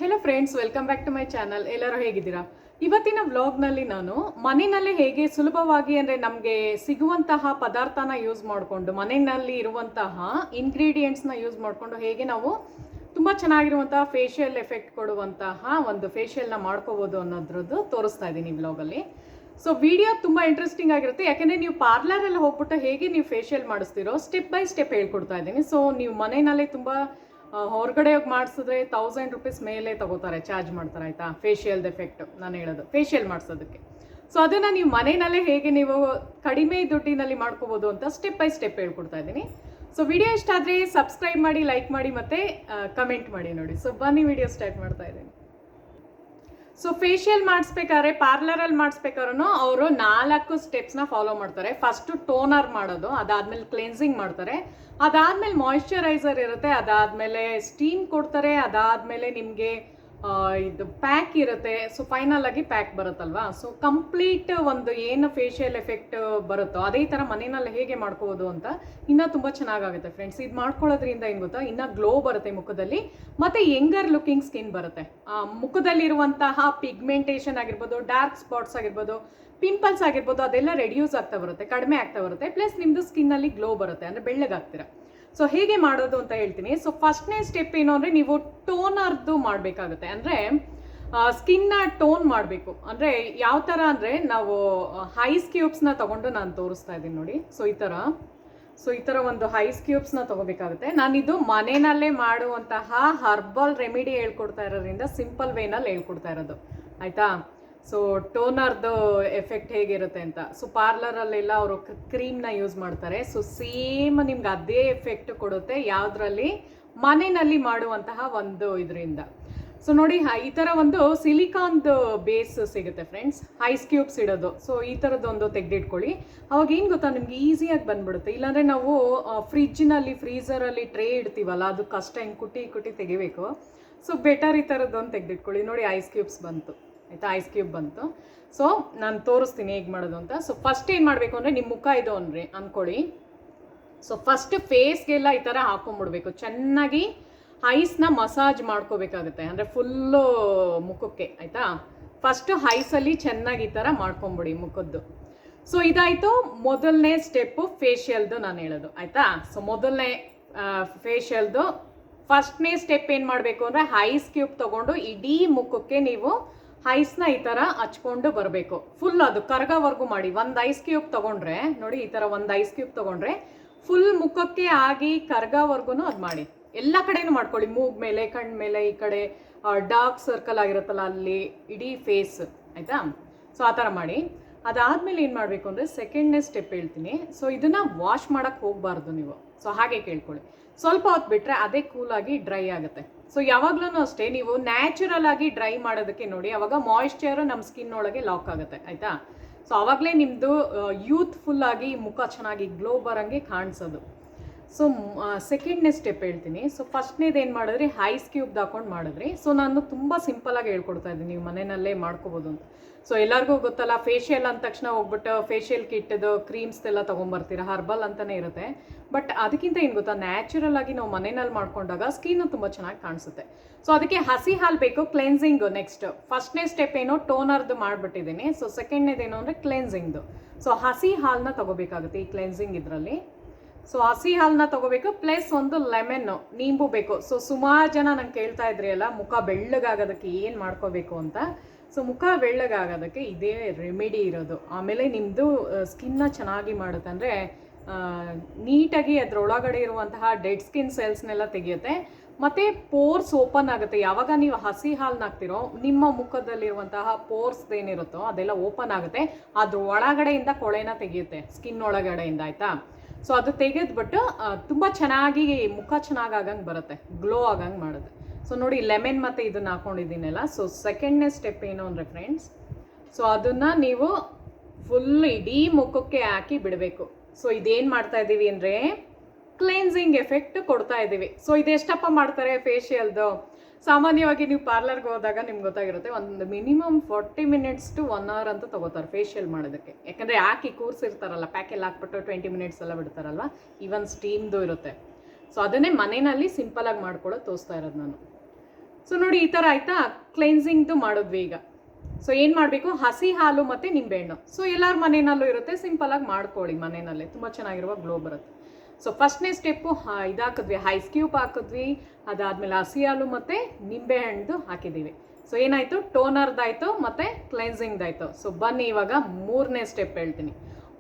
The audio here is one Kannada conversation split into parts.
Hello friends, welcome back to my channel. ಎಲ್ಲರೂ ಹೇಗಿದ್ದೀರಾ? ಇವತ್ತಿನ ವ್ಲಾಗ್ನಲ್ಲಿ ನಾನು ಮನೆಯಲ್ಲೇ ಹೇಗೆ ಸುಲಭವಾಗಿ ಅಂದರೆ ನಮಗೆ ಸಿಗುವಂತಹ ಪದಾರ್ಥನ ಯೂಸ್ ಮಾಡಿಕೊಂಡು, ಮನೆಯಲ್ಲಿ ಇರುವಂತಹ ಇಂಗ್ರೀಡಿಯೆಂಟ್ಸ್ನ ಯೂಸ್ ಮಾಡಿಕೊಂಡು ಹೇಗೆ ನಾವು ತುಂಬ ಚೆನ್ನಾಗಿರುವಂತಹ ಫೇಶಿಯಲ್ ಎಫೆಕ್ಟ್ ಕೊಡುವಂತಹ ಒಂದು ಫೇಶಿಯಲ್ನ ಮಾಡ್ಕೋಬೋದು ಅನ್ನೋದ್ರದ್ದು ತೋರಿಸ್ತಾ ಇದ್ದೀನಿ ವ್ಲಾಗಲ್ಲಿ. ಸೊ ವಿಡಿಯೋ ತುಂಬ ಇಂಟ್ರೆಸ್ಟಿಂಗ್ ಆಗಿರುತ್ತೆ, ಯಾಕೆಂದರೆ ನೀವು ಪಾರ್ಲರಲ್ಲಿ ಹೋಗ್ಬಿಟ್ಟು ಹೇಗೆ ನೀವು ಫೇಶಿಯಲ್ ಮಾಡಿಸ್ತೀರೋ ಸ್ಟೆಪ್ ಬೈ ಸ್ಟೆಪ್ ಹೇಳ್ಕೊಡ್ತಾ ಇದ್ದೀನಿ. ಸೊ ನೀವು ಮನೆಯಲ್ಲೇ ತುಂಬ ಹೊರಗಡೆ ಹೋಗಿ ಮಾಡಿಸಿದ್ರೆ ₹1000 ಮೇಲೆ ತಗೋತಾರೆ, ಚಾರ್ಜ್ ಮಾಡ್ತಾರೆ, ಆಯಿತಾ? ಫೇಶಿಯಲ್ದು ಎಫೆಕ್ಟ್ ನಾನು ಹೇಳೋದು, ಫೇಶಿಯಲ್ ಮಾಡಿಸೋದಕ್ಕೆ. ಸೊ ಅದನ್ನು ನೀವು ಮನೆಯಲ್ಲೇ ಹೇಗೆ ನೀವು ಕಡಿಮೆ ದುಡ್ಡಿನಲ್ಲಿ ಮಾಡ್ಕೋಬೋದು ಅಂತ ಸ್ಟೆಪ್ ಬೈ ಸ್ಟೆಪ್ ಹೇಳ್ಕೊಡ್ತಾ ಇದ್ದೀನಿ. ಸೊ ವಿಡಿಯೋ ಇಷ್ಟ ಆದರೆ ಸಬ್ಸ್ಕ್ರೈಬ್ ಮಾಡಿ, ಲೈಕ್ ಮಾಡಿ, ಮತ್ತು ಕಮೆಂಟ್ ಮಾಡಿ ನೋಡಿ. ಸೊ ಬನ್ನಿ ವಿಡಿಯೋ ಸ್ಟಾರ್ಟ್ ಮಾಡ್ತಾ ಇದ್ದೀನಿ. ಸೊ ಫೇಶಿಯಲ್ ಮಾಡಿಸ್ಬೇಕಾದ್ರೆ, ಪಾರ್ಲರಲ್ಲಿ ಮಾಡಿಸ್ಬೇಕಾದ್ರೂ ಅವರು 4 ಸ್ಟೆಪ್ಸ್ನ ಫಾಲೋ ಮಾಡ್ತಾರೆ. ಫಸ್ಟು ಟೋನರ್ ಮಾಡೋದು, ಅದಾದಮೇಲೆ ಕ್ಲೆನ್ಸಿಂಗ್ ಮಾಡ್ತಾರೆ, ಅದಾದಮೇಲೆ ಮಾಯಿಶ್ಚರೈಸರ್ ಇರುತ್ತೆ, ಅದಾದಮೇಲೆ ಸ್ಟೀಮ್ ಕೊಡ್ತಾರೆ, ಅದಾದಮೇಲೆ ನಿಮಗೆ ಇದು ಪ್ಯಾಕ್ ಇರುತ್ತೆ. ಸೊ ಫೈನಲ್ ಆಗಿ ಪ್ಯಾಕ್ ಬರುತ್ತಲ್ವಾ. ಸೊ ಕಂಪ್ಲೀಟ್ ಒಂದು ಏನು ಫೇಶಿಯಲ್ ಎಫೆಕ್ಟ್ ಬರುತ್ತೋ ಅದೇ ಥರ ಮನೆಯಲ್ಲಿ ಹೇಗೆ ಮಾಡ್ಕೋಬೋದು ಅಂತ ಇನ್ನೂ ತುಂಬ ಚೆನ್ನಾಗಾಗುತ್ತೆ ಫ್ರೆಂಡ್ಸ್. ಇದು ಮಾಡ್ಕೊಳ್ಳೋದ್ರಿಂದ ಏನು ಗೊತ್ತಾ, ಇನ್ನೂ ಗ್ಲೋ ಬರುತ್ತೆ ಮುಖದಲ್ಲಿ, ಮತ್ತು ಯಂಗರ್ ಲುಕಿಂಗ್ ಸ್ಕಿನ್ ಬರುತ್ತೆ. ಮುಖದಲ್ಲಿರುವಂತಹ ಪಿಗ್ಮೆಂಟೇಷನ್ ಆಗಿರ್ಬೋದು, ಡಾರ್ಕ್ ಸ್ಪಾಟ್ಸ್ ಆಗಿರ್ಬೋದು, ಪಿಂಪಲ್ಸ್ ಆಗಿರ್ಬೋದು, ಅದೆಲ್ಲ ರೆಡ್ಯೂಸ್ ಆಗ್ತಾ ಬರುತ್ತೆ, ಕಡಿಮೆ ಆಗ್ತಾ ಬರುತ್ತೆ. ಪ್ಲಸ್ ನಿಮ್ಮದು ಸ್ಕಿನ್ನಲ್ಲಿ ಗ್ಲೋ ಬರುತ್ತೆ, ಅಂದರೆ ಬೆಳ್ಳಗಾಗ್ತೀರಾ. ಸೊ ಹೇಗೆ ಮಾಡೋದು ಅಂತ ಹೇಳ್ತೀನಿ. ಸೊ ಫಸ್ಟ್ನೇ ಸ್ಟೆಪ್ ಏನು ಅಂದರೆ, ನೀವು ಟೋನರ್ದು ಮಾಡಬೇಕಾಗುತ್ತೆ. ಅಂದರೆ ಸ್ಕಿನ್ನ ಟೋನ್ ಮಾಡಬೇಕು. ಅಂದರೆ ಯಾವ ಥರ ಅಂದರೆ, ನಾವು ಐಸ್ ಕ್ಯೂಬ್ಸ್ನ ತೊಗೊಂಡು ನಾನು ತೋರಿಸ್ತಾ ಇದ್ದೀನಿ ನೋಡಿ. ಸೊ ಈ ಥರ ಒಂದು ಐಸ್ ಕ್ಯೂಬ್ಸ್ನ ತೊಗೋಬೇಕಾಗುತ್ತೆ. ನಾನಿದು ಮನೆಯಲ್ಲೇ ಮಾಡುವಂತಹ ಹರ್ಬಲ್ ರೆಮಿಡಿ ಹೇಳ್ಕೊಡ್ತಾ ಇರೋದ್ರಿಂದ ಸಿಂಪಲ್ ವೇನಲ್ಲಿ ಹೇಳ್ಕೊಡ್ತಾ ಇರೋದು, ಆಯಿತಾ? ಸೊ ಟೋನರ್ದು ಎಫೆಕ್ಟ್ ಹೇಗಿರುತ್ತೆ ಅಂತ. ಸೊ ಪಾರ್ಲರಲ್ಲೆಲ್ಲ ಅವರು ಕ್ರೀಮ್ನ ಯೂಸ್ ಮಾಡ್ತಾರೆ. ಸೊ ಸೇಮ್ ನಿಮ್ಗೆ ಅದೇ ಎಫೆಕ್ಟ್ ಕೊಡುತ್ತೆ ಯಾವುದರಲ್ಲಿ, ಮನೆಯಲ್ಲಿ ಮಾಡುವಂತಹ ಒಂದು ಇದರಿಂದ. ಸೊ ನೋಡಿ, ಈ ಥರ ಒಂದು ಸಿಲಿಕಾನ್ದು ಬೇಸ್ ಸಿಗುತ್ತೆ ಫ್ರೆಂಡ್ಸ್, ಐಸ್ ಕ್ಯೂಬ್ಸ್ ಇಡೋದು. ಸೊ ಈ ಥರದ್ದೊಂದು ತೆಗೆದಿಟ್ಕೊಳ್ಳಿ. ಅವಾಗ ಏನು ಗೊತ್ತಾ, ನಿಮ್ಗೆ ಈಸಿಯಾಗಿ ಬಂದ್ಬಿಡುತ್ತೆ. ಇಲ್ಲಾಂದರೆ ನಾವು ಫ್ರೀಸರಲ್ಲಿ ಟ್ರೇ ಇಡ್ತೀವಲ್ಲ, ಅದು ಕಷ್ಟ, ಹಿಂಗೆ ಕುಟ್ಟಿ ತೆಗಿಬೇಕು. ಸೊ ಬೆಟರ್ ಈ ಥರದ್ದೊಂದು ತೆಗೆದಿಟ್ಕೊಳ್ಳಿ. ನೋಡಿ, ಐಸ್ ಕ್ಯೂಬ್ಸ್ ಬಂತು, ಆಯಿತಾ? ಐಸ್ ಕ್ಯೂಬ್ ಬಂತು. ಸೊ ನಾನು ತೋರಿಸ್ತೀನಿ ಹೇಗೆ ಮಾಡೋದು ಅಂತ. ಸೊ ಫಸ್ಟ್ ಏನು ಮಾಡಬೇಕು ಅಂದರೆ, ನಿಮ್ಮ ಮುಖ ಇದು ಅಂದ್ಕೊಳ್ಳಿ. ಸೊ ಫಸ್ಟ್ ಫೇಸ್ಗೆಲ್ಲ ಈ ಥರ ಹಾಕೊಂಡ್ಬಿಡ್ಬೇಕು, ಚೆನ್ನಾಗಿ ಐಸ್ನ ಮಸಾಜ್ ಮಾಡ್ಕೋಬೇಕಾಗುತ್ತೆ, ಅಂದರೆ ಫುಲ್ಲು ಮುಖಕ್ಕೆ, ಆಯಿತಾ? ಫಸ್ಟು ಐಸಲ್ಲಿ ಚೆನ್ನಾಗಿ ಈ ಥರ ಮಾಡ್ಕೊಂಬಿಡಿ ಮುಖದ್ದು. ಸೊ ಇದಾಯಿತು ಮೊದಲನೇ ಸ್ಟೆಪ್ಪು ಫೇಶಿಯಲ್ದು ನಾನು ಹೇಳೋದು, ಆಯಿತಾ? ಸೊ ಮೊದಲನೇ ಫೇಶಿಯಲ್ದು ಫಸ್ಟ್ನೇ ಸ್ಟೆಪ್ ಏನು ಮಾಡಬೇಕು ಅಂದರೆ, ಐಸ್ ಕ್ಯೂಬ್ ತೊಗೊಂಡು ಇಡೀ ಮುಖಕ್ಕೆ ನೀವು ಐಸ್ನ ಈ ಥರ ಹಚ್ಕೊಂಡು ಬರಬೇಕು. ಫುಲ್ ಅದು ಕರಗೋವರೆಗೂ ಮಾಡಿ. ಒಂದು ಐಸ್ ಕ್ಯೂಬ್ ತೊಗೊಂಡ್ರೆ ನೋಡಿ, ಈ ಥರ ಒಂದು ಐಸ್ ಕ್ಯೂಬ್ ತೊಗೊಂಡ್ರೆ ಫುಲ್ ಮುಖಕ್ಕೆ ಆಗಿ ಕರಗೋವರೆಗೂ ಅದು ಮಾಡಿ. ಎಲ್ಲ ಕಡೆನೂ ಮಾಡ್ಕೊಳ್ಳಿ, ಮೂಗ್ ಮೇಲೆ, ಕಣ್ಣು ಮೇಲೆ, ಈ ಕಡೆ ಡಾರ್ಕ್ ಸರ್ಕಲ್ ಆಗಿರುತ್ತಲ್ಲ ಅಲ್ಲಿ, ಇಡೀ ಫೇಸ್, ಆಯಿತಾ? ಸೊ ಆ ಥರ ಮಾಡಿ. ಅದಾದಮೇಲೆ ಏನು ಮಾಡಬೇಕು ಅಂದರೆ, ಸೆಕೆಂಡ್ನೇ ಸ್ಟೆಪ್ ಹೇಳ್ತೀನಿ. ಸೊ ಇದನ್ನು ವಾಶ್ ಮಾಡೋಕ್ಕೆ ಹೋಗಬಾರ್ದು ನೀವು. ಸೊ ಹಾಗೆ ಕೇಳ್ಕೊಳ್ಳಿ, ಸ್ವಲ್ಪ ಹೊತ್ತು ಬಿಟ್ಟರೆ ಅದೇ ಕೂಲಾಗಿ ಡ್ರೈ ಆಗುತ್ತೆ. ಸೊ ಯಾವಾಗಲೂ ಅಷ್ಟೇ, ನೀವು ನ್ಯಾಚುರಲ್ ಆಗಿ ಡ್ರೈ ಮಾಡೋದಕ್ಕೆ ನೋಡಿ, ಅವಾಗ ಮಾಯಿಶ್ಚರು ನಮ್ಮ ಸ್ಕಿನ್ ಒಳಗೆ ಲಾಕ್ ಆಗುತ್ತೆ, ಆಯಿತಾ? ಸೊ ಆವಾಗಲೇ ನಿಮ್ಮದು ಯೂತ್ಫುಲ್ ಆಗಿ ಮುಖ ಚೆನ್ನಾಗಿ ಗ್ಲೋ ಬರೋಂಗೆ ಕಾಣಿಸೋದು. ಸೊ ಸೆಕೆಂಡ್ನೇ ಸ್ಟೆಪ್ ಹೇಳ್ತೀನಿ. ಸೊ ಫಸ್ಟ್ನೇದು ಏನು ಮಾಡಿದ್ರಿ, ಐಸ್ ಕ್ಯೂಬ್ದು ಹಾಕೊಂಡು ಮಾಡಿದ್ರಿ. ಸೊ ನಾನು ತುಂಬ ಸಿಂಪಲಾಗಿ ಹೇಳ್ಕೊಡ್ತಾ ಇದ್ದೀನಿ, ನೀವು ಮನೆಯಲ್ಲೇ ಮಾಡ್ಕೋಬೋದು ಅಂತ. ಸೊ ಎಲ್ಲರಿಗೂ ಗೊತ್ತಲ್ಲ, ಫೇಶಿಯಲ್ ಅಂದ ತಕ್ಷಣ ಹೋಗ್ಬಿಟ್ಟು ಫೇಶಿಯಲ್ ಕಿಟ್ಟದು ಕ್ರೀಮ್ಸ್ದೆಲ್ಲ ತೊಗೊಂಬರ್ತೀರ, ಹರ್ಬಲ್ ಅಂತಲೇ ಇರುತ್ತೆ. ಬಟ್ ಅದಕ್ಕಿಂತ ಏನು ಗೊತ್ತಾ, ನ್ಯಾಚುರಲ್ ಆಗಿ ನಾವು ಮನೆಯಲ್ಲಿ ಮಾಡ್ಕೊಂಡಾಗ ಸ್ಕಿನ್ನು ತುಂಬ ಚೆನ್ನಾಗಿ ಕಾಣಿಸುತ್ತೆ. ಸೊ ಅದಕ್ಕೆ ಹಸಿ ಹಾಲು ಬೇಕು, ಕ್ಲೆನ್ಸಿಂಗು ನೆಕ್ಸ್ಟ್. ಫಸ್ಟ್ನೇ ಸ್ಟೆಪ್ ಏನೋ ಟೋನರ್ದು ಮಾಡಿಬಿಟ್ಟಿದ್ದೀನಿ. ಸೊ ಸೆಕೆಂಡ್ನೇದೇನು ಅಂದರೆ ಕ್ಲೆನ್ಸಿಂಗ್ದು. ಸೊ ಹಸಿ ಹಾಲನ್ನ ತೊಗೋಬೇಕಾಗುತ್ತೆ ಈ ಕ್ಲೆನ್ಸಿಂಗ್ ಇದರಲ್ಲಿ. ಸೊ ಹಸಿ ಹಾಲನ್ನ ತೊಗೋಬೇಕು, ಪ್ಲಸ್ ಒಂದು ಲೆಮನ್ನು, ನಿಂಬು ಬೇಕು. ಸೊ ಸುಮಾರು ಜನ ನಂಗೆ ಕೇಳ್ತಾ ಇದ್ರಿ ಅಲ್ಲ, ಮುಖ ಬೆಳ್ಳಗಾಗೋದಕ್ಕೆ ಏನು ಮಾಡ್ಕೋಬೇಕು ಅಂತ. ಸೊ ಮುಖ ಬೆಳ್ಳಗಾಗೋದಕ್ಕೆ ಇದೇ ರೆಮಿಡಿ ಇರೋದು. ಆಮೇಲೆ ನಿಮ್ಮದು ಸ್ಕಿನ್ನ ಚೆನ್ನಾಗಿ ಮಾಡುತ್ತೆ, ಅಂದರೆ ನೀಟಾಗಿ ಅದರೊಳಗಡೆ ಇರುವಂತಹ ಡೆಡ್ ಸ್ಕಿನ್ ಸೆಲ್ಸ್ನೆಲ್ಲ ತೆಗೆಯುತ್ತೆ, ಮತ್ತು ಪೋರ್ಸ್ ಓಪನ್ ಆಗುತ್ತೆ. ಯಾವಾಗ ನೀವು ಹಸಿ ಹಾಲನ್ನ ಹಾಕ್ತಿರೋ, ನಿಮ್ಮ ಮುಖದಲ್ಲಿರುವಂತಹ ಪೋರ್ಸ್ ಏನಿರುತ್ತೋ ಅದೆಲ್ಲ ಓಪನ್ ಆಗುತ್ತೆ. ಅದ್ರ ಒಳಗಡೆಯಿಂದ ಕೊಳೆನ ತೆಗೆಯುತ್ತೆ, ಸ್ಕಿನ್ ಒಳಗಡೆಯಿಂದ, ಆಯಿತಾ? ಸೊ ಅದು ತೆಗೆದ್ಬಿಟ್ಟು ತುಂಬ ಚೆನ್ನಾಗಿ ಮುಖ ಚೆನ್ನಾಗಂಗೆ ಬರುತ್ತೆ, ಗ್ಲೋ ಆಗಂಗೆ ಮಾಡುತ್ತೆ. ಸೊ ನೋಡಿ, ಲೆಮನ್ ಮತ್ತು ಇದನ್ನು ಹಾಕ್ಕೊಂಡಿದ್ದೀನಲ್ಲ. ಸೊ ಸೆಕೆಂಡ್ನೇ ಸ್ಟೆಪ್ ಏನು ಅಂದರೆ ಫ್ರೆಂಡ್ಸ್, ಸೊ ಅದನ್ನು ನೀವು ಫುಲ್ ಇಡೀ ಮುಖಕ್ಕೆ ಹಾಕಿ ಬಿಡಬೇಕು. ಸೊ ಇದೇನು ಮಾಡ್ತಾ ಇದ್ದೀವಿ ಅಂದರೆ, ಕ್ಲೆನ್ಸಿಂಗ್ ಎಫೆಕ್ಟ್ ಕೊಡ್ತಾ ಇದ್ದೀವಿ. ಸೊ ಇದೆಷ್ಟಪ್ಪ ಮಾಡ್ತಾರೆ ಫೇಶಿಯಲ್ದು? ಸಾಮಾನ್ಯವಾಗಿ ನೀವು ಪಾರ್ಲರ್ಗೆ ಹೋದಾಗ ನಿಮ್ಗೆ ಗೊತ್ತಾಗಿರುತ್ತೆ, ಒಂದು ಮಿನಿಮಮ್ 40 ಮಿನಿಟ್ಸ್ ಟು 1 ಅವರ್ ಅಂತ ತೊಗೋತಾರೆ ಫೇಶಿಯಲ್ ಮಾಡೋದಕ್ಕೆ. ಯಾಕಂದರೆ ಹಾಕಿ ಕೂರಿಸಿರ್ತಾರಲ್ಲ, ಪ್ಯಾಕೆಲ್ಲ ಹಾಕ್ಬಿಟ್ಟು 20 ಮಿನಿಟ್ಸ್ ಎಲ್ಲ ಬಿಡ್ತಾರಲ್ವ, ಈವನ್ ಸ್ಟೀಮ್ದು ಇರುತ್ತೆ. ಸೊ ಅದನ್ನೇ ಮನೆಯಲ್ಲಿ ಸಿಂಪಲಾಗಿ ಮಾಡ್ಕೊಳ್ಳೋದು ತೋರಿಸ್ತಾ ಇರೋದು ನಾನು. ಸೊ ನೋಡಿ ಈ ಥರ ಆಯಿತಾ, ಕ್ಲೆನ್ಸಿಂಗ್ದು ಮಾಡಿದ್ವಿ ಈಗ. ಸೊ ಏನು ಮಾಡಬೇಕು, ಹಸಿ ಹಾಲು ಮತ್ತು ನಿಂಬೆಹಣ್ಣು. ಸೊ ಎಲ್ಲರ ಮನೆಯಲ್ಲೂ ಇರುತ್ತೆ, ಸಿಂಪಲಾಗಿ ಮಾಡ್ಕೊಳ್ಳಿ ಮನೆಯಲ್ಲೇ, ತುಂಬ ಚೆನ್ನಾಗಿರುವ ಗ್ಲೋ ಬರುತ್ತೆ. ಸೊ ಫಸ್ಟ್ನೇ ಸ್ಟೆಪ್ಪು ಇದಾಕಿದ್ವಿ, ಐಸ್ ಕ್ಯೂಬ್ ಹಾಕಿದ್ವಿ, ಅದಾದಮೇಲೆ ಹಸಿ ಹಾಲು ಮತ್ತು ನಿಂಬೆಹಣ್ಣು ಹಾಕಿದ್ದೀವಿ. ಸೊ ಏನಾಯಿತು, ಟೋನರ್ದಾಯಿತು ಮತ್ತು ಕ್ಲೆನ್ಸಿಂಗ್ದಾಯಿತು. ಸೊ ಬನ್ನಿ ಇವಾಗ ಮೂರನೇ ಸ್ಟೆಪ್ ಹೇಳ್ತೀನಿ.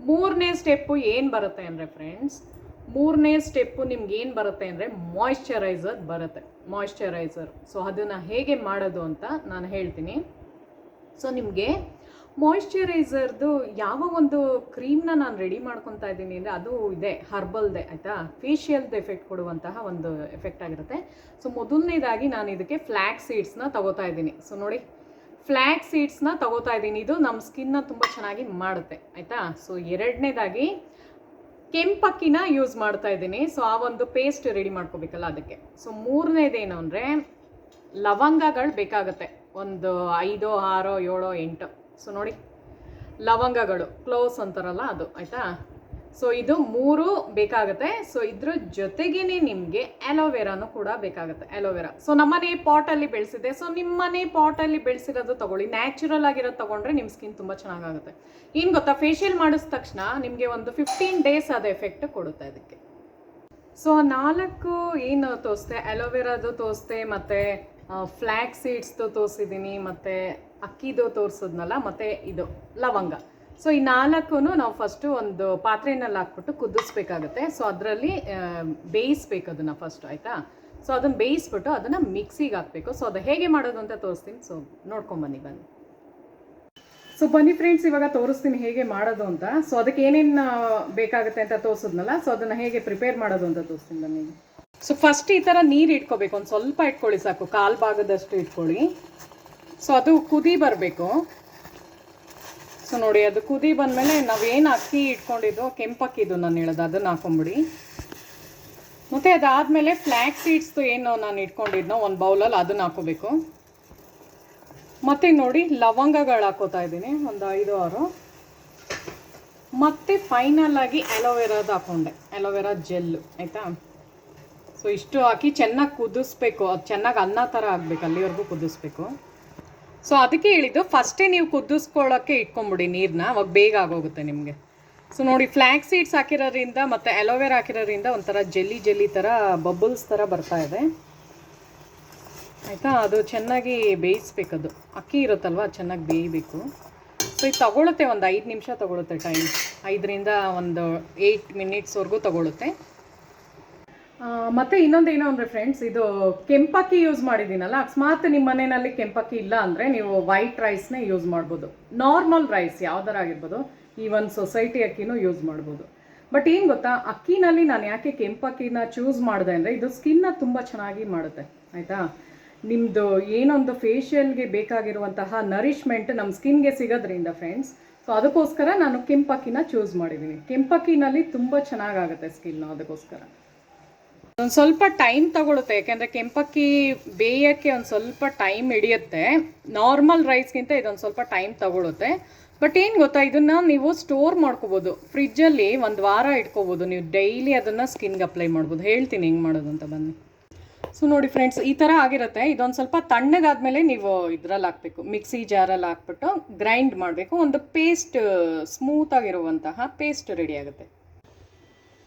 ಮೂರನೇ ಸ್ಟೆಪ್ಪು ಏನು ಬರುತ್ತೆ ಅಂದರೆ ಫ್ರೆಂಡ್ಸ್, ಮೂರನೇ ಸ್ಟೆಪ್ಪು ನಿಮ್ಗೆ ಏನು ಬರುತ್ತೆ ಅಂದರೆ ಮಾಯಿಶ್ಚರೈಸರ್ ಬರುತ್ತೆ, ಮಾಯಿಶ್ಚರೈಸರ್. ಸೊ ಅದನ್ನು ಹೇಗೆ ಮಾಡೋದು ಅಂತ ನಾನು ಹೇಳ್ತೀನಿ. ಸೊ ನಿಮಗೆ ಮಾಯಿಶ್ಚರೈಸರ್ದು ಯಾವ ಒಂದು ಕ್ರೀಮ್ನ ನಾನು ರೆಡಿ ಮಾಡ್ಕೊತಾ ಇದ್ದೀನಿ ಅಂದರೆ ಅದು ಇದೆ ಹರ್ಬಲ್ದೆ, ಆಯಿತಾ, ಫೇಶಿಯಲ್ದು ಎಫೆಕ್ಟ್ ಕೊಡುವಂತಹ ಒಂದು ಎಫೆಕ್ಟ್ ಆಗಿರುತ್ತೆ. ಸೊ ಮೊದಲನೇದಾಗಿ ನಾನು ಇದಕ್ಕೆ ಫ್ಲ್ಯಾಕ್ಸ್ ಸೀಡ್ಸ್ನ ತಗೋತಾ ಇದ್ದೀನಿ. ಸೊ ನೋಡಿ, ಫ್ಲ್ಯಾಕ್ಸ್ ಸೀಡ್ಸ್ನ ತಗೋತಾ ಇದ್ದೀನಿ, ಇದು ನಮ್ಮ ಸ್ಕಿನ್ನ ತುಂಬ ಚೆನ್ನಾಗಿ ಮಾಡುತ್ತೆ, ಆಯಿತಾ. ಸೊ ಎರಡನೇದಾಗಿ ಕೆಂಪಕ್ಕಿನ ಯೂಸ್ ಮಾಡ್ತಾ ಇದ್ದೀನಿ. ಸೊ ಆ ಒಂದು ಪೇಸ್ಟ್ ರೆಡಿ ಮಾಡ್ಕೋಬೇಕಲ್ಲ ಅದಕ್ಕೆ. ಸೊ ಮೂರನೇದೇನು ಅಂದರೆ ಲವಂಗಗಳು ಬೇಕಾಗುತ್ತೆ, ಒಂದು 5, 6, 7, 8. ಸೊ ನೋಡಿ, ಲವಂಗಗಳು ಕ್ಲೋವ್ಸ್ ಅಂತಾರಲ್ಲ ಅದು, ಆಯಿತಾ. ಸೊ ಇದು 3 ಬೇಕಾಗುತ್ತೆ. ಸೊ ಇದ್ರ ಜೊತೆಗೇನೆ ನಿಮಗೆ ಅಲೋವೆರಾನು ಕೂಡ ಬೇಕಾಗುತ್ತೆ, ಅಲೋವೆರಾ. ಸೊ ನಮ್ಮನೆ ಪಾಟಲ್ಲಿ ಬೆಳೆಸಿದೆ. ಸೊ ನಿಮ್ಮನೆ ಪಾಟಲ್ಲಿ ಬೆಳೆಸಿರೋದು ತೊಗೊಳ್ಳಿ, ನ್ಯಾಚುರಲ್ ಆಗಿರೋದು ತೊಗೊಂಡ್ರೆ ನಿಮ್ಮ ಸ್ಕಿನ್ ತುಂಬ ಚೆನ್ನಾಗಾಗುತ್ತೆ. ಏನು ಗೊತ್ತಾ, ಫೇಶಿಯಲ್ ಮಾಡಿದ ತಕ್ಷಣ ನಿಮಗೆ ಒಂದು 15 ಡೇಸ್ ಅದು ಎಫೆಕ್ಟ್ ಕೊಡುತ್ತೆ ಅದಕ್ಕೆ. ಸೊ 4 ಏನು ತೋರಿಸ್ದೆ, ಅಲೋವೆರಾದು ತೋರಿಸ್ದೆ, ಮತ್ತು ಫ್ಲ್ಯಾಕ್ಸ್ ಸೀಡ್ಸ್ದು ತೋರಿಸಿದ್ದೀನಿ, ಮತ್ತು ಅಕ್ಕಿದು ತೋರಿಸಿದ್ನಲ್ಲ, ಮತ್ತು ಇದು ಲವಂಗ. ಸೊ ಈ 4 ನಾವು ಫಸ್ಟು ಒಂದು ಪಾತ್ರೆಯಲ್ಲಿ ಹಾಕ್ಬಿಟ್ಟು ಕುದಿಸ್ಬೇಕಾಗುತ್ತೆ. ಸೊ ಅದರಲ್ಲಿ ಬೇಯಿಸ್ಬೇಕು ಅದನ್ನು ಫಸ್ಟ್, ಆಯಿತಾ. ಸೊ ಅದನ್ನು ಬೇಯಿಸ್ಬಿಟ್ಟು ಅದನ್ನು ಮಿಕ್ಸಿಗೆ ಹಾಕಬೇಕು. ಸೊ ಅದು ಹೇಗೆ ಮಾಡೋದು ಅಂತ ತೋರಿಸ್ತೀನಿ. ಸೊ ನೋಡ್ಕೊಂಬನ್ನಿ ಬನ್ನಿ. ಸೊ ಬನ್ನಿ ಫ್ರೆಂಡ್ಸ್, ಇವಾಗ ತೋರಿಸ್ತೀನಿ ಹೇಗೆ ಮಾಡೋದು ಅಂತ. ಸೊ ಅದಕ್ಕೆ ಏನೇನು ಬೇಕಾಗುತ್ತೆ ಅಂತ ತೋರಿಸಿದ್ನಲ್ಲ, ಸೊ ಅದನ್ನು ಹೇಗೆ ಪ್ರಿಪೇರ್ ಮಾಡೋದು ಅಂತ ತೋರಿಸ್ತೀನಿ ಬನ್ನಿ. ಸೊ ಫಸ್ಟ್ ಈ ಥರ ನೀರು ಇಟ್ಕೋಬೇಕು, ಒಂದು ಸ್ವಲ್ಪ ಇಟ್ಕೊಳ್ಳಿ ಸಾಕು, ಕಾಲು ಭಾಗದಷ್ಟು ಇಟ್ಕೊಳ್ಳಿ. ಸೊ ಅದು ಕುದಿ ಬರಬೇಕು. ಸೊ ನೋಡಿ, ಅದು ಕುದಿ ಬಂದಮೇಲೆ ನಾವೇನು ಅಕ್ಕಿ ಇಟ್ಕೊಂಡಿದ್ದು, ಕೆಂಪಕ್ಕಿದು ನಾನು ಹೇಳೋದು, ಅದನ್ನು ಹಾಕೊಂಬಿಡಿ. ಮತ್ತು ಅದಾದಮೇಲೆ ಫ್ಲ್ಯಾಕ್ಸ್ ಸೀಡ್ಸ್ದು ಏನು ನಾನು ಇಟ್ಕೊಂಡಿದ್ನೋ ಒಂದು ಬೌಲಲ್ಲಿ ಅದನ್ನು ಹಾಕೋಬೇಕು. ಮತ್ತು ನೋಡಿ, ಲವಂಗಗಳು ಹಾಕೋತಾ ಇದ್ದೀನಿ, ಒಂದು 5, 6. ಮತ್ತು ಫೈನಲಾಗಿ ಅಲೋವೆರಾದು ಹಾಕ್ಕೊಂಡೆ, ಅಲೋವೆರಾ ಜೆಲ್ಲು, ಆಯಿತಾ. ಸೊ ಇಷ್ಟು ಹಾಕಿ ಚೆನ್ನಾಗಿ ಕುದಿಸ್ಬೇಕು, ಅದು ಚೆನ್ನಾಗಿ ಅನ್ನ ಥರ ಆಗಬೇಕು, ಅಲ್ಲಿವರೆಗೂ ಕುದಿಸ್ಬೇಕು. ಸೊ ಅದಕ್ಕೆ ಹೇಳಿದ್ದು, ಫಸ್ಟೇ ನೀವು ಕುದಿಸ್ಕೊಳ್ಳೋಕ್ಕೆ ಇಟ್ಕೊಂಬಿಡಿ ನೀರನ್ನ, ಅವಾಗ ಬೇಗ ಆಗೋಗುತ್ತೆ ನಿಮಗೆ. ಸೊ ನೋಡಿ, ಫ್ಲ್ಯಾಕ್ಸ್ ಸೀಡ್ಸ್ ಹಾಕಿರೋದ್ರಿಂದ ಮತ್ತು ಅಲೋವೆರಾ ಹಾಕಿರೋದ್ರಿಂದ ಒಂಥರ ಜೆಲ್ಲಿ ಥರ ಬಬಲ್ಸ್ ಥರ ಬರ್ತಾ ಇದೆ, ಆಯಿತಾ. ಅದು ಚೆನ್ನಾಗಿ ಬೇಯಿಸ್ಬೇಕು, ಅದು ಅಕ್ಕಿ ಇರುತ್ತಲ್ವ ಅದು ಚೆನ್ನಾಗಿ ಬೇಯಬೇಕು. ಸೊ ಇದು ತಗೊಳುತ್ತೆ, ಒಂದು 5 ನಿಮಿಷ ತಗೊಳುತ್ತೆ ಟೈಮ್, 5ರಿಂದ ಒಂದು 8 ಮಿನಿಟ್ಸ್ವರೆಗೂ ತಗೊಳುತ್ತೆ. ಮತ್ತು ಇನ್ನೊಂದೇನು ಅಂದರೆ ಫ್ರೆಂಡ್ಸ್, ಇದು ಕೆಂಪಕ್ಕಿ ಯೂಸ್ ಮಾಡಿದ್ದೀನಲ್ಲ, ಅಕಸ್ಮಾತ್ ನಿಮ್ಮ ಮನೆಯಲ್ಲಿ ಕೆಂಪಕ್ಕಿ ಇಲ್ಲ ಅಂದರೆ ನೀವು ವೈಟ್ ರೈಸ್ನೇ ಯೂಸ್ ಮಾಡ್ಬೋದು, ನಾರ್ಮಲ್ ರೈಸ್ ಯಾವ್ದಾರ ಆಗಿರ್ಬೋದು, ಈವನ್ ಸೊಸೈಟಿ ಅಕ್ಕಿನೂ ಯೂಸ್ ಮಾಡ್ಬೋದು. ಬಟ್ ಏನು ಗೊತ್ತಾ, ಅಕ್ಕಿನಲ್ಲಿ ನಾನು ಯಾಕೆ ಕೆಂಪಕ್ಕಿನ ಚೂಸ್ ಮಾಡಿದೆ ಅಂದರೆ ಇದು ಸ್ಕಿನ್ನ ತುಂಬ ಚೆನ್ನಾಗಿ ಮಾಡುತ್ತೆ, ಆಯಿತಾ. ನಿಮ್ಮದು ಏನೊಂದು ಫೇಶಿಯಲ್ಗೆ ಬೇಕಾಗಿರುವಂತಹ ನರಿಶ್ಮೆಂಟ್ ನಮ್ಮ ಸ್ಕಿನ್ಗೆ ಸಿಗೋದ್ರಿಂದ ಫ್ರೆಂಡ್ಸ್, ಸೊ ಅದಕ್ಕೋಸ್ಕರ ನಾನು ಕೆಂಪಕ್ಕಿನ ಚೂಸ್ ಮಾಡಿದ್ದೀನಿ. ಕೆಂಪಕ್ಕಿನಲ್ಲಿ ತುಂಬ ಚೆನ್ನಾಗಾಗುತ್ತೆ ಸ್ಕಿನ್ನು, ಅದಕ್ಕೋಸ್ಕರ ಒಂದು ಸ್ವಲ್ಪ ಟೈಮ್ ತಗೊಳುತ್ತೆ, ಯಾಕೆಂದರೆ ಕೆಂಪಕ್ಕಿ ಬೇಯೋಕ್ಕೆ ಒಂದು ಸ್ವಲ್ಪ ಟೈಮ್ ಹಿಡಿಯುತ್ತೆ. ನಾರ್ಮಲ್ ರೈಸ್ಗಿಂತ ಇದೊಂದು ಸ್ವಲ್ಪ ಟೈಮ್ ತಗೊಳುತ್ತೆ. ಬಟ್ ಏನು ಗೊತ್ತಾ, ಇದನ್ನು ನೀವು ಸ್ಟೋರ್ ಮಾಡ್ಕೋಬೋದು, ಫ್ರಿಜ್ಜಲ್ಲಿ 1 ವಾರ ಇಟ್ಕೋಬೋದು ನೀವು, ಡೈಲಿ ಅದನ್ನು ಸ್ಕಿನ್ಗೆ ಅಪ್ಲೈ ಮಾಡ್ಬೋದು. ಹೇಳ್ತೀನಿ ಹೆಂಗೆ ಮಾಡೋದು ಅಂತ ಬನ್ನಿ. ಸೊ ನೋಡಿ ಫ್ರೆಂಡ್ಸ್, ಈ ಥರ ಆಗಿರುತ್ತೆ. ಇದೊಂದು ಸ್ವಲ್ಪ ತಣ್ಣಗಾದ್ಮೇಲೆ ನೀವು ಇದರಲ್ಲಿ ಹಾಕಬೇಕು, ಮಿಕ್ಸಿ ಜಾರಲ್ಲಿ ಹಾಕ್ಬಿಟ್ಟು ಗ್ರೈಂಡ್ ಮಾಡಬೇಕು. ಒಂದು ಪೇಸ್ಟ್, ಸ್ಮೂತಾಗಿರುವಂತಹ ಪೇಸ್ಟ್ ರೆಡಿ ಆಗುತ್ತೆ.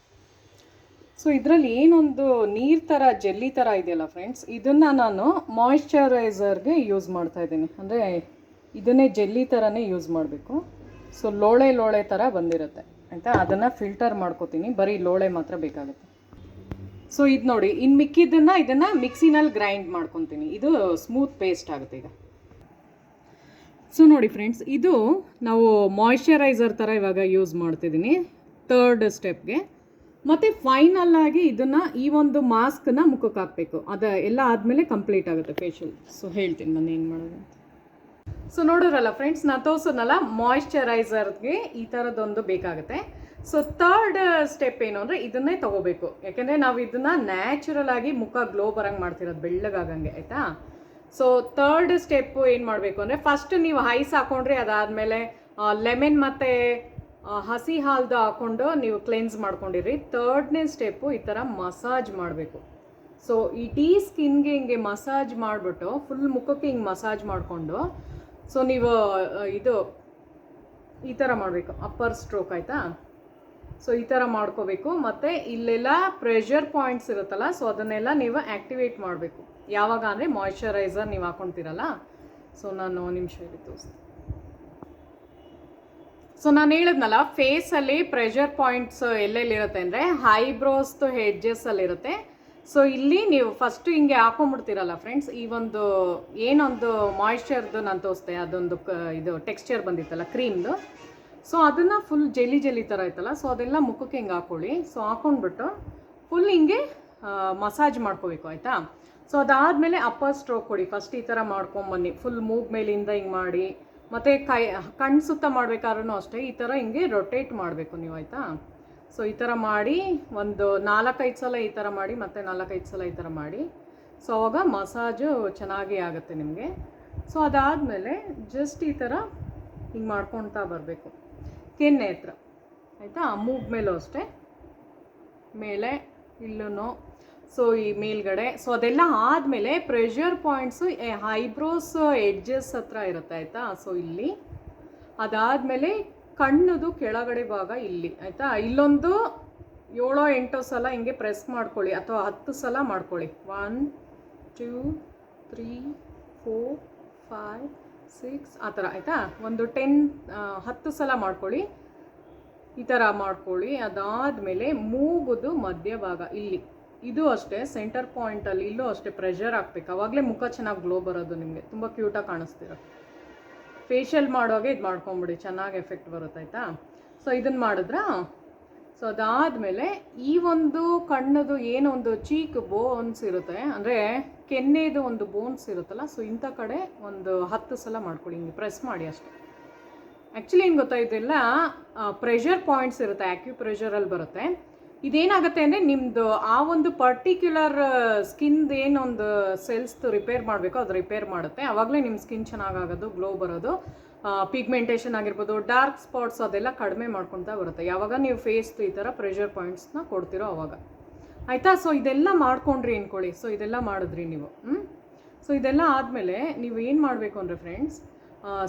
ಸೊ ಇದರಲ್ಲಿ ಏನೊಂದು ನೀರು ಥರ ಜೆಲ್ಲಿ ಥರ ಇದೆಯಲ್ಲ ಫ್ರೆಂಡ್ಸ್, ಇದನ್ನು ನಾನು ಮಾಯಿಶ್ಚರೈಸರ್ಗೆ ಯೂಸ್ ಮಾಡ್ತಾ ಇದ್ದೀನಿ. ಅಂದರೆ ಇದನ್ನೇ ಜೆಲ್ಲಿ ಥರನೇ ಯೂಸ್ ಮಾಡಬೇಕು. ಸೊ ಲೋಳೆ ಥರ ಬಂದಿರುತ್ತೆ, ಆಯಿತಾ. ಅದನ್ನು ಫಿಲ್ಟರ್ ಮಾಡ್ಕೋತೀನಿ, ಬರೀ ಲೋಳೆ ಮಾತ್ರ ಬೇಕಾಗುತ್ತೆ. ಸೊ ಇದು ನೋಡಿ, ಇನ್ನು ಮಿಕ್ಕಿದ್ದನ್ನು ಇದನ್ನು ಮಿಕ್ಸಿನಲ್ಲಿ ಗ್ರೈಂಡ್ ಮಾಡ್ಕೊತೀನಿ, ಇದು ಸ್ಮೂತ್ ಪೇಸ್ಟ್ ಆಗುತ್ತೆ ಈಗ. ಸೊ ನೋಡಿ ಫ್ರೆಂಡ್ಸ್, ಇದು ನಾವು ಮಾಯಿಶ್ಚರೈಸರ್ ಥರ ಇವಾಗ ಯೂಸ್ ಮಾಡ್ತಿದ್ದೀನಿ 3rd ಸ್ಟೆಪ್ಗೆ. ಮತ್ತು ಫೈನಲ್ಲಾಗಿ ಇದನ್ನು ಈ ಒಂದು ಮಾಸ್ಕನ್ನ ಮುಖಕ್ಕೆ ಹಾಕಬೇಕು, ಅದು ಎಲ್ಲ ಆದಮೇಲೆ ಕಂಪ್ಲೀಟ್ ಆಗುತ್ತೆ ಫೇಶಿಯಲ್. ಸೊ ಹೇಳ್ತೀನಿ ನಾನು ಏನು ಮಾಡೋದು ಅಂತ. ಸೊ ನೋಡೋರಲ್ಲ ಫ್ರೆಂಡ್ಸ್, ನಾನು ತೋರಿಸೋನಲ್ಲ ಮಾಯಿಶ್ಚರೈಸರ್ಗೆ ಈ ಥರದ್ದೊಂದು ಬೇಕಾಗುತ್ತೆ. ಸೊ 3rd ಸ್ಟೆಪ್ ಏನು ಅಂದರೆ ಇದನ್ನೇ ತೊಗೋಬೇಕು, ಯಾಕೆಂದರೆ ನಾವು ಇದನ್ನು ನ್ಯಾಚುರಲ್ ಆಗಿ ಮುಖ ಗ್ಲೋ ಬರಂಗೆ ಮಾಡ್ತಿರೋದು, ಬೆಳ್ಳಗಾಗಂಗೆ, ಆಯಿತಾ. ಸೊ 3rd ಸ್ಟೆಪ್ಪು ಏನು ಮಾಡಬೇಕು ಅಂದರೆ, ಫಸ್ಟ್ ನೀವು ಐಸ್ ಹಾಕ್ಕೊಂಡ್ರೆ ಅದಾದಮೇಲೆ ಲೆಮನ್ ಮತ್ತು ಹಸಿ ಹಾಲ್ದು ಹಾಕ್ಕೊಂಡು ನೀವು ಕ್ಲೆನ್ಸ್ ಮಾಡ್ಕೊಂಡಿರಿ. 3ನೇ ಸ್ಟೆಪ್ಪು ಈ ಥರ ಮಸಾಜ್ ಮಾಡಬೇಕು, ಸೊ ಇಡೀ ಸ್ಕಿನ್ಗೆ ಹಿಂಗೆ ಮಸಾಜ್ ಮಾಡಿಬಿಟ್ಟು ಫುಲ್ ಮುಖಕ್ಕೆ ಹಿಂಗೆ ಮಸಾಜ್ ಮಾಡಿಕೊಂಡು, ಸೊ ನೀವು ಇದು ಈ ಥರ ಮಾಡಬೇಕು, ಅಪ್ಪರ್ ಸ್ಟ್ರೋಕ್ ಆಯಿತಾ. ಸೊ ಈ ಥರ ಮಾಡ್ಕೋಬೇಕು. ಮತ್ತು ಇಲ್ಲೆಲ್ಲ ಪ್ರೆಷರ್ ಪಾಯಿಂಟ್ಸ್ ಇರುತ್ತಲ್ಲ, ಸೊ ಅದನ್ನೆಲ್ಲ ನೀವು ಆ್ಯಕ್ಟಿವೇಟ್ ಮಾಡಬೇಕು. ಯಾವಾಗ ಅಂದರೆ ಮಾಯ್ಶ್ಚರೈಸರ್ ನೀವು ಹಾಕ್ಕೊತೀರಲ್ಲ. ಸೊ ನಾನು ನಿಮಿಷ ಇಲ್ಲಿ ತೋರಿಸ್ತೀನಿ. ಸೊ ನಾನು ಹೇಳಿದ್ನಲ್ಲ, ಫೇಸಲ್ಲಿ ಪ್ರೆಷರ್ ಪಾಯಿಂಟ್ಸ್ ಎಲ್ಲೆಲ್ಲಿರುತ್ತೆ ಅಂದರೆ ಐಬ್ರೋಸ್ದು ಹೆಡ್ಜಸ್ಸಲ್ಲಿರುತ್ತೆ. ಸೊ ಇಲ್ಲಿ ನೀವು ಫಸ್ಟು ಹಿಂಗೆ ಹಾಕೊಂಡ್ಬಿಡ್ತೀರಲ್ಲ ಫ್ರೆಂಡ್ಸ್, ಈ ಒಂದು ಏನೊಂದು ಮಾಯ್ಶ್ಚರ್ದು ನಾನು ತೋರಿಸ್ದೆ, ಅದೊಂದು ಇದು ಟೆಕ್ಸ್ಚರ್ ಬಂದಿತ್ತಲ್ಲ ಕ್ರೀಮ್ದು. ಸೊ ಅದನ್ನು ಫುಲ್ ಜೆಲಿ ಥರ ಇತ್ತಲ್ಲ, ಸೊ ಅದೆಲ್ಲ ಮುಖಕ್ಕೆ ಹಿಂಗೆ ಹಾಕ್ಕೊಳ್ಳಿ. ಸೊ ಹಾಕ್ಕೊಂಡ್ಬಿಟ್ಟು ಫುಲ್ ಹಿಂಗೆ ಮಸಾಜ್ ಮಾಡ್ಕೋಬೇಕು ಆಯಿತಾ. ಸೊ ಅದಾದಮೇಲೆ ಅಪ್ಪರ್ ಸ್ಟ್ರೋಕ್ ಕೊಡಿ. ಫಸ್ಟ್ ಈ ಥರ ಮಾಡ್ಕೊಂಬನ್ನಿ, ಫುಲ್ ಮೂಗ್ ಮೇಲಿಂದ ಹಿಂಗೆ ಮಾಡಿ. ಮತ್ತು ಕಣ್ಣು ಸುತ್ತ ಮಾಡಬೇಕಾದ್ರೂ ಅಷ್ಟೇ ಈ ಥರ ಹಿಂಗೆ ರೊಟೇಟ್ ಮಾಡಬೇಕು ನೀವು ಆಯಿತಾ. ಸೊ ಈ ಥರ ಮಾಡಿ ಒಂದು 4-5 ಸಲ ಈ ಥರ ಮಾಡಿ, ಮತ್ತು 4-5 ಸಲ ಈ ಥರ ಮಾಡಿ. ಸೊ ಅವಾಗ ಮಸಾಜು ಚೆನ್ನಾಗಿ ಆಗುತ್ತೆ ನಿಮಗೆ. ಸೊ ಅದಾದಮೇಲೆ ಜಸ್ಟ್ ಈ ಥರ ಹಿಂಗೆ ಮಾಡ್ಕೊಳ್ತಾ ಬರಬೇಕು ಕೆನ್ನೆ ಹತ್ರ ಆಯಿತಾ. ಮೂಗ್ ಮೇಲೂ ಅಷ್ಟೇ, ಮೇಲೆ ಇಲ್ಲೂ, ಸೊ ಈ ಮೇಲ್ಗಡೆ. ಸೊ ಅದೆಲ್ಲ ಆದಮೇಲೆ ಪ್ರೆಷರ್ ಪಾಯಿಂಟ್ಸು ಐಬ್ರೋಸ್ ಎಡ್ಜಸ್ ಹತ್ರ ಇರುತ್ತೆ ಆಯಿತಾ. ಸೊ ಇಲ್ಲಿ ಅದಾದಮೇಲೆ ಕಣ್ಣದು ಕೆಳಗಡೆ ಭಾಗ ಇಲ್ಲಿ ಆಯಿತಾ. ಇಲ್ಲೊಂದು 7-8 ಸಲ ಹಿಂಗೆ ಪ್ರೆಸ್ ಮಾಡ್ಕೊಳ್ಳಿ, ಅಥವಾ 10 ಸಲ ಮಾಡ್ಕೊಳ್ಳಿ. 1 2 3 4 5 6 ಆ ಥರ ಆಯಿತಾ. ಒಂದು 10 ಸಲ ಮಾಡ್ಕೊಳ್ಳಿ, ಈ ಥರ ಮಾಡ್ಕೊಳ್ಳಿ. ಅದಾದಮೇಲೆ ಮೂಗುದು ಮಧ್ಯಭಾಗ ಇಲ್ಲಿ, ಇದು ಅಷ್ಟೇ ಸೆಂಟರ್ ಪಾಯಿಂಟಲ್ಲಿ, ಇಲ್ಲೂ ಅಷ್ಟೇ ಪ್ರೆಷರ್ ಹಾಕ್ಬೇಕು. ಆವಾಗಲೇ ಮುಖ ಚೆನ್ನಾಗಿ ಗ್ಲೋ ಬರೋದು, ನಿಮಗೆ ತುಂಬ ಕ್ಯೂಟಾಗಿ ಕಾಣಿಸ್ತೀರ. ಫೇಶಿಯಲ್ ಮಾಡೋಗೆ ಇದು ಮಾಡ್ಕೊಂಬಿಡಿ, ಚೆನ್ನಾಗಿ ಎಫೆಕ್ಟ್ ಬರುತ್ತೆ ಆಯಿತಾ. ಸೊ ಇದನ್ನು ಮಾಡಿದ್ರಾ. ಸೊ ಅದಾದಮೇಲೆ ಈ ಒಂದು ಕಣ್ಣದು ಏನೊಂದು ಚೀಕ್ ಬೋನ್ಸ್ ಇರುತ್ತೆ, ಅಂದರೆ ಕೆನ್ನೆದು ಒಂದು ಬೋನ್ಸ್ ಇರುತ್ತಲ್ಲ, ಸೊ ಇಂಥ ಕಡೆ ಒಂದು 10 ಸಲ ಮಾಡ್ಕೊಳ್ಳಿ, ಹಿಂಗೆ ಪ್ರೆಸ್ ಮಾಡಿ ಅಷ್ಟೇ. ಆ್ಯಕ್ಚುಲಿ ಏನು ಗೊತ್ತಾ, ಇದೆಲ್ಲ ಪ್ರೆಷರ್ ಪಾಯಿಂಟ್ಸ್ ಇರುತ್ತೆ, ಆಕ್ಯುಪ್ರೆಷರಲ್ಲಿ ಬರುತ್ತೆ. ಇದೇನಾಗುತ್ತೆ ಅಂದರೆ ನಿಮ್ಮದು ಆ ಒಂದು ಪರ್ಟಿಕ್ಯುಲರ್ ಸ್ಕಿನ್ದು ಏನೊಂದು ಸೆಲ್ಸ್ದು ರಿಪೇರ್ ಮಾಡಬೇಕು, ಅದು ರಿಪೇರ್ ಮಾಡುತ್ತೆ. ಆವಾಗಲೇ ನಿಮ್ಮ ಸ್ಕಿನ್ ಚೆನ್ನಾಗಾಗೋದು, ಗ್ಲೋ ಬರೋದು, ಪಿಗ್ಮೆಂಟೇಷನ್ ಆಗಿರ್ಬೋದು, ಡಾರ್ಕ್ ಸ್ಪಾಟ್ಸ್ ಅದೆಲ್ಲ ಕಡಿಮೆ ಮಾಡ್ಕೊತಾ ಬರುತ್ತೆ ಯಾವಾಗ ನೀವು ಫೇಸ್ದು ಈ ಥರ ಪ್ರೆಷರ್ ಪಾಯಿಂಟ್ಸ್ನ ಕೊಡ್ತೀರೋ ಅವಾಗ ಆಯಿತಾ. ಸೊ ಇದೆಲ್ಲ ಮಾಡ್ಕೊಂಡ್ರಿ ಅಂದ್ಕೊಳ್ಳಿ. ಸೊ ಇದೆಲ್ಲ ಮಾಡಿದ್ರಿ ನೀವು. ಸೊ ಇದೆಲ್ಲ ಆದಮೇಲೆ ನೀವು ಏನು ಮಾಡಬೇಕು ಅಂದರೆ ಫ್ರೆಂಡ್ಸ್,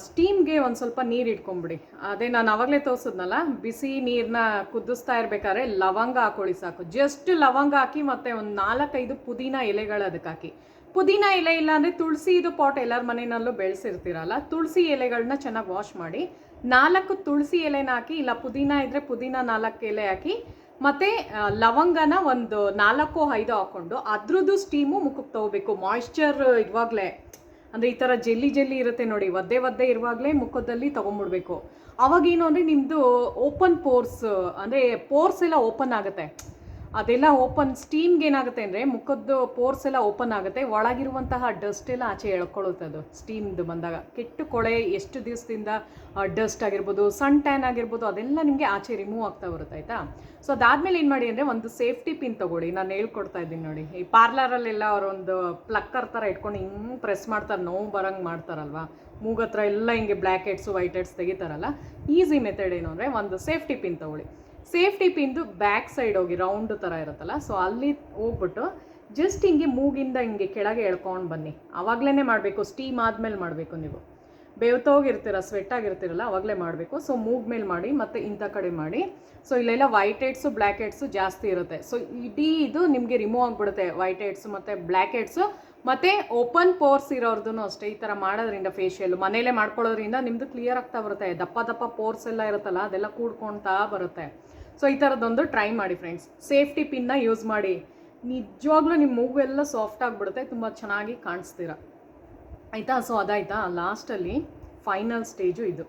ಸ್ಟೀಮ್ಗೆ ಒಂದು ಸ್ವಲ್ಪ ನೀರು ಇಟ್ಕೊಂಬಿಡಿ. ಅದೇ ನಾನು ಆವಾಗಲೇ ತೋರಿಸಿದ್ನಲ್ಲ, ಬಿಸಿ ನೀರನ್ನ ಕುದಿಸ್ತಾ ಇರಬೇಕಾದ್ರೆ ಲವಂಗ ಹಾಕೊಳ್ಳಿ ಸಾಕು. ಜಸ್ಟ್ ಲವಂಗ ಹಾಕಿ, ಮತ್ತು ಒಂದು 4-5 ಪುದೀನ ಎಲೆಗಳು ಅದಕ್ಕೆ ಹಾಕಿ. ಪುದೀನ ಎಲೆ ಇಲ್ಲ ಅಂದರೆ ತುಳಸಿದು ಪಾಟ್ ಎಲ್ಲರ ಮನೆಯಲ್ಲೂ ಬೆಳೆಸಿರ್ತೀರಲ್ಲ, ತುಳಸಿ ಎಲೆಗಳನ್ನ ಚೆನ್ನಾಗಿ ವಾಶ್ ಮಾಡಿ 4 ತುಳಸಿ ಎಲೆನ ಹಾಕಿ, ಇಲ್ಲ ಪುದೀನ ಇದ್ದರೆ ಪುದೀನ 4 ಎಲೆ ಹಾಕಿ, ಮತ್ತು ಲವಂಗನ ಒಂದು 4-5 ಹಾಕ್ಕೊಂಡು ಅದ್ರದ್ದು ಸ್ಟೀಮು ಮುಖಕ್ಕೆ ತೊಗೋಬೇಕು. ಮಾಯ್ಶ್ಚರ್ ಇವಾಗಲೇ ಅಂದರೆ ಈ ಥರ ಜೆಲ್ಲಿ ಇರುತ್ತೆ ನೋಡಿ, ಒದ್ದೆ ಇರುವಾಗಲೇ ಮುಖದಲ್ಲಿ ತೊಗೊಂಬಿಡ್ಬೇಕು. ಅವಾಗೇನು ಅಂದರೆ ನಿಮ್ಮದು ಓಪನ್ ಪೋರ್ಸ್, ಅಂದರೆ ಪೋರ್ಸ್ ಎಲ್ಲ ಓಪನ್ ಆಗುತ್ತೆ. ಅದೆಲ್ಲ ಓಪನ್ ಸ್ಟೀಮ್ಗೆ ಏನಾಗುತ್ತೆ ಅಂದರೆ ಮುಖದ್ದು ಪೋರ್ಸ್ ಎಲ್ಲ ಓಪನ್ ಆಗುತ್ತೆ, ಒಳಗಿರುವಂತಹ ಡಸ್ಟ್ ಎಲ್ಲ ಆಚೆ ಎಳ್ಕೊಳ್ಳುತ್ತೆ. ಅದು ಸ್ಟೀಮ್ದು ಬಂದಾಗ ಕೆಟ್ಟು ಕೊಳೆ ಎಷ್ಟು ದಿವಸದಿಂದ ಡಸ್ಟ್ ಆಗಿರ್ಬೋದು, ಸನ್ ಟ್ಯಾನ್ ಆಗಿರ್ಬೋದು, ಅದೆಲ್ಲ ನಿಮಗೆ ಆಚೆ ರಿಮೂವ್ ಆಗ್ತಾ ಬರುತ್ತೆ ಆಯಿತಾ. ಸೊ ಅದಾದಮೇಲೆ ಏನು ಮಾಡಿ ಅಂದರೆ ಒಂದು ಸೇಫ್ಟಿ ಪಿನ್ ತೊಗೊಳ್ಳಿ. ನಾನು ಹೇಳ್ಕೊಡ್ತಾ ಇದ್ದೀನಿ ನೋಡಿ, ಈ ಪಾರ್ಲರಲ್ಲೆಲ್ಲ ಅವರೊಂದು ಪ್ಲಕ್ಕರ್ ಥರ ಇಟ್ಕೊಂಡು ಹಿಂಗೆ ಪ್ರೆಸ್ ಮಾಡ್ತಾರೆ, ನೋವು ಬರೋಂಗೆ ಮಾಡ್ತಾರಲ್ವ, ಮೂಗತ್ರ ಎಲ್ಲ ಹಿಂಗೆ ಬ್ಲ್ಯಾಕ್ ಹೆಡ್ಸು ವೈಟ್ ಹೆಡ್ಸ್ ತೆಗಿತಾರಲ್ಲ. ಈಸಿ ಮೆಥಡ್ ಏನು ಅಂದರೆ ಒಂದು ಸೇಫ್ಟಿ ಪಿನ್ ತೊಗೊಳ್ಳಿ. ಸೇಫ್ಟಿ ಪಿನ್ದು ಬ್ಯಾಕ್ ಸೈಡ್ ಹೋಗಿ ರೌಂಡ್ ಥರ ಇರುತ್ತಲ್ಲ, ಸೊ ಅಲ್ಲಿ ಹೋಗ್ಬಿಟ್ಟು ಜಸ್ಟ್ ಹಿಂಗೆ ಮೂಗಿಂದ ಹಿಂಗೆ ಕೆಳಗೆ ಎಳ್ಕೊಂಡು ಬನ್ನಿ. ಆವಾಗಲೇ ಮಾಡಬೇಕು, ಸ್ಟೀಮ್ ಆದಮೇಲೆ ಮಾಡಬೇಕು. ನೀವು ಬೇವ್ತೋಗಿರ್ತೀರ, ಸ್ವೆಟ್ ಆಗಿರ್ತೀರಲ್ಲ, ಆವಾಗಲೇ ಮಾಡಬೇಕು. ಸೊ ಮೂಗ್ ಮೇಲೆ ಮಾಡಿ, ಮತ್ತು ಇಂಥ ಕಡೆ ಮಾಡಿ. ಸೊ ಇಲ್ಲೆಲ್ಲ ವೈಟ್ ಹೆಡ್ಸು ಬ್ಲ್ಯಾಕ್ ಹೆಡ್ಸು ಜಾಸ್ತಿ ಇರುತ್ತೆ. ಸೊ ಇಡೀ ಇದು ನಿಮಗೆ ರಿಮೂವ್ ಆಗಿಬಿಡುತ್ತೆ, ವೈಟ್ ಹೆಡ್ಸು ಮತ್ತು ಬ್ಲ್ಯಾಕ್ ಹೆಡ್ಸು. ಮತ್ತು ಓಪನ್ ಪೋರ್ಸ್ ಇರೋರ್ದು ಅಷ್ಟೇ ಈ ಥರ ಮಾಡೋದ್ರಿಂದ, ಫೇಶಿಯಲ್ ಮನೇಲೇ ಮಾಡ್ಕೊಳ್ಳೋದ್ರಿಂದ ನಿಮ್ಮದು ಕ್ಲಿಯರ್ ಆಗ್ತಾ ಬರುತ್ತೆ. ದಪ್ಪ ಪೋರ್ಸ್ ಎಲ್ಲ ಇರುತ್ತಲ್ಲ, ಅದೆಲ್ಲ ಕೂಡ್ಕೊಳ್ತಾ ಬರುತ್ತೆ. ಸೊ ಈ ಥರದ್ದೊಂದು ಟ್ರೈ ಮಾಡಿ ಫ್ರೆಂಡ್ಸ್. ಸೇಫ್ಟಿ ಪಿನ್ನ ಯೂಸ್ ಮಾಡಿ, ನಿಜವಾಗ್ಲೂ ನಿಮ್ಮ ಮೂಗು ಎಲ್ಲ ಸಾಫ್ಟ್ ಆಗಿಬಿಡುತ್ತೆ, ತುಂಬ ಚೆನ್ನಾಗಿ ಕಾಣಿಸ್ತೀರ ಆಯಿತಾ. ಸೊ ಅದಾಯಿತಾ, ಲಾಸ್ಟಲ್ಲಿ ಫೈನಲ್ ಸ್ಟೇಜು ಇದು.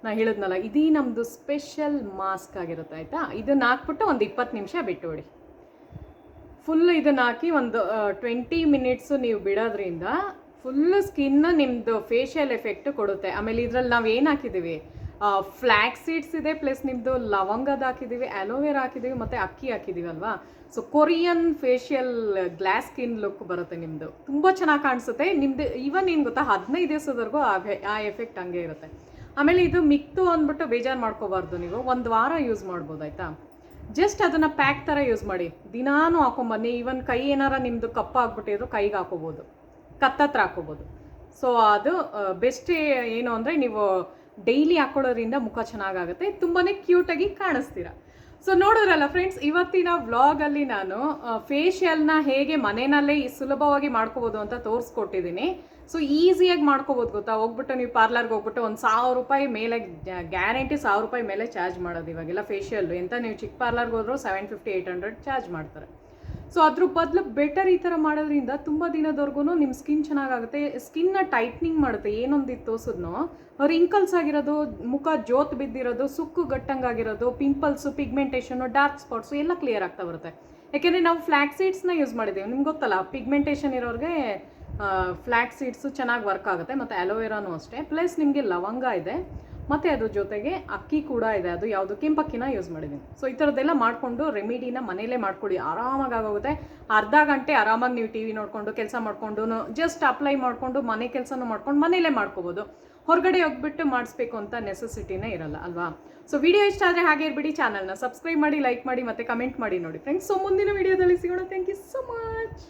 ನಾನು ಹೇಳಿದ್ನಲ್ಲ, ಇದೀ ನಮ್ಮದು ಸ್ಪೆಷಲ್ ಮಾಸ್ಕ್ ಆಗಿರುತ್ತೆ ಆಯಿತಾ. ಇದನ್ನು ಹಾಕ್ಬಿಟ್ಟು ಒಂದು 20 ನಿಮಿಷ ಬಿಟ್ಟು ಬಿಡಿ. ಫುಲ್ ಇದನ್ನು ಹಾಕಿ ಒಂದು 20 ಮಿನಿಟ್ಸು ನೀವು ಬಿಡೋದ್ರಿಂದ ಫುಲ್ಲು ಸ್ಕಿನ್ನ ನಿಮ್ಮದು ಫೇಶಿಯಲ್ ಎಫೆಕ್ಟ್ ಕೊಡುತ್ತೆ. ಆಮೇಲೆ ಇದರಲ್ಲಿ ನಾವು ಏನು ಹಾಕಿದ್ದೀವಿ, ಫ್ಲ್ಯಾಕ್ ಸೀಡ್ಸ್ ಇದೆ, ಪ್ಲಸ್ ನಿಮ್ಮದು ಲವಂಗದ ಹಾಕಿದ್ದೀವಿ, ಅಲೋವೆರಾ ಹಾಕಿದ್ದೀವಿ, ಮತ್ತು ಅಕ್ಕಿ ಹಾಕಿದ್ದೀವಿ ಅಲ್ವಾ. So Korean facial glass skin look ಬರುತ್ತೆ ನಿಮ್ಮದು, ತುಂಬ ಚೆನ್ನಾಗಿ ಕಾಣಿಸುತ್ತೆ ನಿಮ್ಮದು. ಈವನ್ ಏನು ಗೊತ್ತಾ, 15 ದಿವಸದವರೆಗೂ ಆ ಎಫೆಕ್ಟ್ ಹಂಗೆ ಇರುತ್ತೆ. ಆಮೇಲೆ ಇದು ಮಿಕ್ತು ಅಂದ್ಬಿಟ್ಟು ಬೇಜಾರು ಮಾಡ್ಕೋಬಾರ್ದು, ನೀವು 1 ವಾರ ಯೂಸ್ ಮಾಡ್ಬೋದು ಆಯಿತಾ. ಜಸ್ಟ್ ಅದನ್ನು ಪ್ಯಾಕ್ ಥರ ಯೂಸ್ ಮಾಡಿ, ದಿನಾನು ಹಾಕೊಂಬನ್ನಿ. ಈವನ್ ಕೈ ಏನಾರ ನಿಮ್ಮದು ಕಪ್ಪಾಗ್ಬಿಟ್ಟಿದ್ರು ಕೈಗೆ ಹಾಕೋಬೋದು, ಕತ್ತತ್ರ ಹಾಕೋಬೋದು. ಸೊ ಅದು ಬೆಸ್ಟ್ ಏನು ಅಂದರೆ ನೀವು ಡೈಲಿ ಹಾಕೊಳ್ಳೋದ್ರಿಂದ ಮುಖ ಚೆನ್ನಾಗಾಗುತ್ತೆ, ತುಂಬಾ ಕ್ಯೂಟಾಗಿ ಕಾಣಿಸ್ತೀರ. ಸೊ ನೋಡಿದ್ರಲ್ಲ ಫ್ರೆಂಡ್ಸ್, ಇವತ್ತಿನ ವ್ಲಾಗಲ್ಲಿ ನಾನು ಫೇಶಿಯಲ್ನ ಹೇಗೆ ಮನೆಯಲ್ಲೇ ಸುಲಭವಾಗಿ ಮಾಡ್ಕೋಬೋದು ಅಂತ ತೋರಿಸ್ಕೊಟ್ಟಿದ್ದೀನಿ. ಸೊ ಈಸಿಯಾಗಿ ಮಾಡ್ಕೋಬೋದು ಗೊತ್ತಾ. ಹೋಗ್ಬಿಟ್ಟು ನೀವು ಪಾರ್ಲರ್ಗೆ ಹೋಗ್ಬಿಟ್ಟು ಒಂದು 1000 ರೂಪಾಯಿ ಮೇಲೆ ಗ್ಯಾರಂಟಿ 1000 ರೂಪಾಯಿ ಮೇಲೆ ಚಾರ್ಜ್ ಮಾಡೋದು ಇವಾಗೆಲ್ಲ ಫೇಶಿಯಲ್ಲು. ಎಂತ ನೀವು ಚಿಕ್ಕ ಪಾರ್ಲರ್ಗೆ ಹೋದ್ರು 750 800 ಚಾರ್ಜ್ ಮಾಡ್ತಾರೆ. ಸೊ ಅದ್ರ ಬದಲು ಬೆಟರ್ ಈ ಥರ ಮಾಡೋದ್ರಿಂದ ತುಂಬ ದಿನದವರೆಗೂ ನಿಮ್ಮ ಸ್ಕಿನ್ ಚೆನ್ನಾಗಾಗುತ್ತೆ, ಸ್ಕಿನ್ನ ಟೈಟ್ನಿಂಗ್ ಮಾಡುತ್ತೆ. ಏನೊಂದಿತ್ತು ತೋರಿಸಿದ್ನೋ ರಿಂಕಲ್ಸ್ ಆಗಿರೋದು, ಮುಖ ಜೋತ್ ಬಿದ್ದಿರೋದು, ಸುಕ್ಕು ಗಟ್ಟಂಗಾಗಿರೋದು, ಪಿಂಪಲ್ಸು, ಪಿಗ್ಮೆಂಟೇಷನು, ಡಾರ್ಕ್ ಸ್ಪಾಟ್ಸು ಎಲ್ಲ ಕ್ಲಿಯರ್ ಆಗ್ತಾ ಬರುತ್ತೆ. ಯಾಕೆಂದರೆ ನಾವು ಫ್ಲ್ಯಾಕ್ ಸೀಡ್ಸ್ನ ಯೂಸ್ ಮಾಡಿದ್ದೀವಿ. ನಿಮ್ಗೆ ಗೊತ್ತಲ್ಲ, ಪಿಗ್ಮೆಂಟೇಷನ್ ಇರೋರಿಗೆ ಫ್ಲ್ಯಾಕ್ ಸೀಡ್ಸು ಚೆನ್ನಾಗಿ ವರ್ಕ್ ಆಗುತ್ತೆ, ಮತ್ತು ಅಲೋವೆರಾನು ಅಷ್ಟೇ. ಪ್ಲಸ್ ನಿಮಗೆ ಲವಂಗ ಇದೆ, ಮತ್ತು ಅದ್ರ ಜೊತೆಗೆ ಅಕ್ಕಿ ಕೂಡ ಇದೆ, ಅದು ಯಾವುದು ಕೆಂಪಕ್ಕಿನ ಯೂಸ್ ಮಾಡಿದ್ದೀನಿ. ಸೊ ಈ ಥರದ್ದೆಲ್ಲ ಮಾಡಿಕೊಂಡು ರೆಮಿಡಿನ ಮನೇಲೇ ಮಾಡ್ಕೊಳ್ಳಿ, ಆರಾಮಾಗಿ ಆಗೋಗುತ್ತೆ. ಅರ್ಧ ಗಂಟೆ ಆರಾಮಾಗಿ ನೀವು ಟಿ ವಿ ನೋಡಿಕೊಂಡು ಕೆಲಸ ಮಾಡಿಕೊಂಡು ಜಸ್ಟ್ ಅಪ್ಲೈ ಮಾಡಿಕೊಂಡು ಮನೆ ಕೆಲಸನೂ ಮಾಡ್ಕೊಂಡು ಮನೇಲೇ ಮಾಡ್ಕೋಬೋದು. ಹೊರಗಡೆ ಹೋಗ್ಬಿಟ್ಟು ಮಾಡಿಸ್ಬೇಕು ಅಂತ ನೆಸೆಸಿಟಿನೇ ಇರಲ್ಲ ಅಲ್ವಾ. ಸೊ ವಿಡಿಯೋ ಇಷ್ಟ ಆದರೆ ಹಾಗೆ ಇರ್ಬಿಡಿ, ಚಾನಲ್ನ ಸಬ್ಸ್ಕ್ರೈಬ್ ಮಾಡಿ, ಲೈಕ್ ಮಾಡಿ, ಮತ್ತು ಕಮೆಂಟ್ ಮಾಡಿ ನೋಡಿ ಫ್ರೆಂಡ್ಸ್. ಸೊ ಮುಂದಿನ ವಿಡಿಯೋದಲ್ಲಿ ಸಿಗೋಣ. Thank you so much.